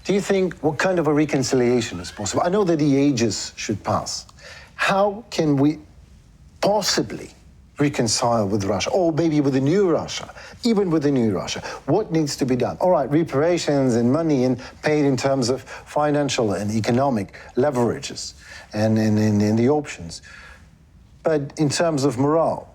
Do you think, what kind of a reconciliation is possible? I know that the ages should pass. How can we possibly reconcile with Russia, or maybe with the new Russia, even with the new Russia? What needs to be done? All right, reparations and money and paid in terms of financial and economic leverages and in the options. But in terms of morale,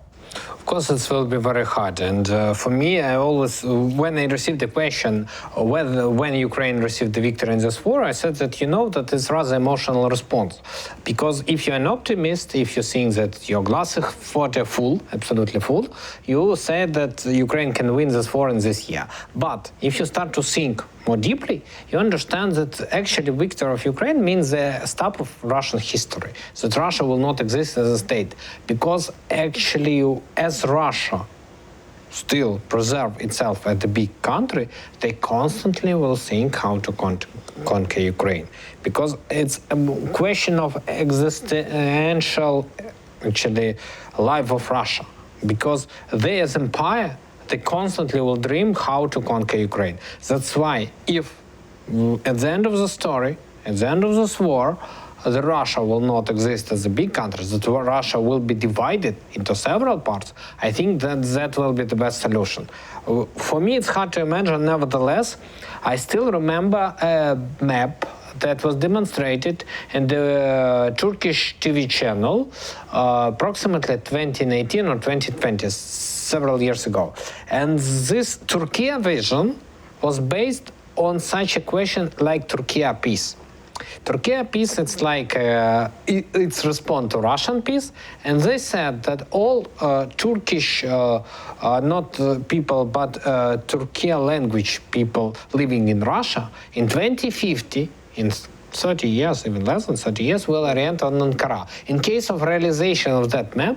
of course, it will be very hard. And for me, I always, when I received the question whether when Ukraine received the victory in this war, I said that, you know, that is rather emotional response. Because if you're an optimist, if you think that your glass is full, absolutely full, you say that Ukraine can win this war in this year. But if you start to think more deeply, you understand that actually victory of Ukraine means the stop of Russian history, that Russia will not exist as a state. Because actually, as Russia still preserve itself as a big country, they constantly will think how to conquer Ukraine. Because it's a question of existential, actually, life of Russia. Because they as empire, they constantly will dream how to conquer Ukraine. That's why if at the end of the story, at the end of this war, the Russia will not exist as a big country, that Russia will be divided into several parts, I think that that will be the best solution. For me, it's hard to imagine. Nevertheless, I still remember a map that was demonstrated in the Turkish TV channel approximately 2019 or 2020, several years ago. And this Turkey vision was based on such a question like Turkey peace. Turkey peace, it's like it's response to Russian peace, and they said that all Turkish, not people, but Turkey language people living in Russia in 2050, in 30 years, even less than 30 years, will orient on Ankara. In case of realization of that map,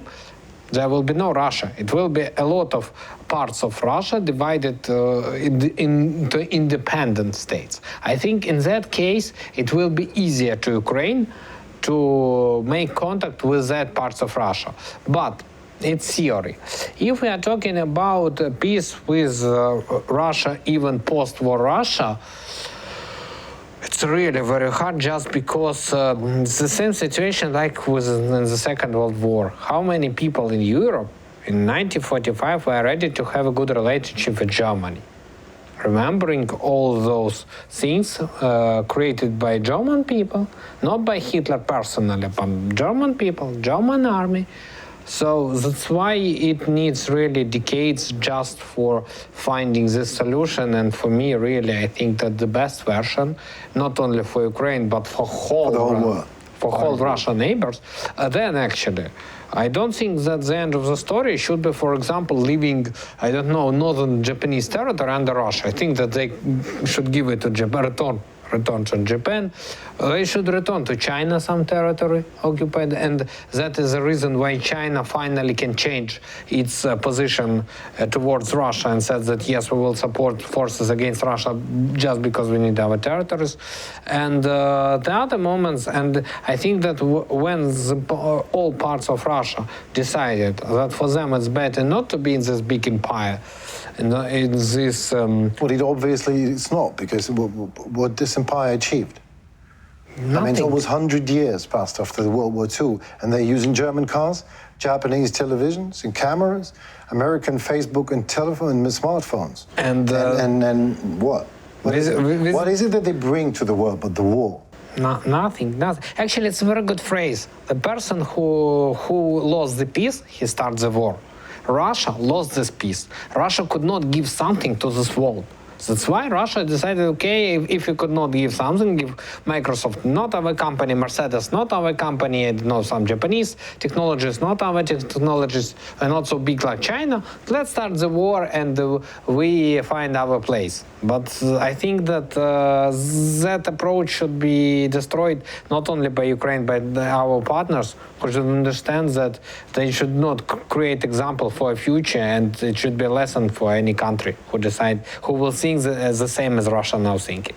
there will be no Russia. It will be a lot of parts of Russia divided into independent states. I think in that case, it will be easier to Ukraine to make contact with that parts of Russia. But it's theory. If we are talking about peace with Russia, even post-war Russia, it's really very hard just because it's the same situation like was in the Second World War. How many people in Europe in 1945 were ready to have a good relationship with Germany? Remembering all those things created by German people, not by Hitler personally, but German people, German army. So that's why it needs really decades just for finding this solution. And for me, really, I think that the best version, not only for Ukraine, but for whole Russian neighbors, then actually, I don't think that the end of the story should be, for example, leaving, I don't know, northern Japanese territory under Russia. I think that they should give it to Japan, return to Japan. They should return to China some territory occupied, and that is the reason why China finally can change its position towards Russia and says that yes, we will support forces against Russia just because we need our territories. And the other moments, and I think that when all parts of Russia decided that for them it's better not to be in this big empire, in this... Well, it obviously it's not, because what this empire achieved. Nothing. I mean, it's almost 100 years passed after the World War II, and they're using German cars, Japanese televisions and cameras, American Facebook and telephone and smartphones. And what? What is it that they bring to the world but the war? Nothing. Actually, it's a very good phrase. The person who lost the peace, he starts the war. Russia lost this peace. Russia could not give something to this world. That's why Russia decided, okay, if you could not give something, give Microsoft, not our company, Mercedes, not our company, I don't know, some Japanese technologies, not our technologies, and not so big like China. Let's start the war and we find our place. But I think that that approach should be destroyed not only by Ukraine, but our partners, who should understand that they should not create example for a future, and it should be a lesson for any country who will think the same as Russia now thinking.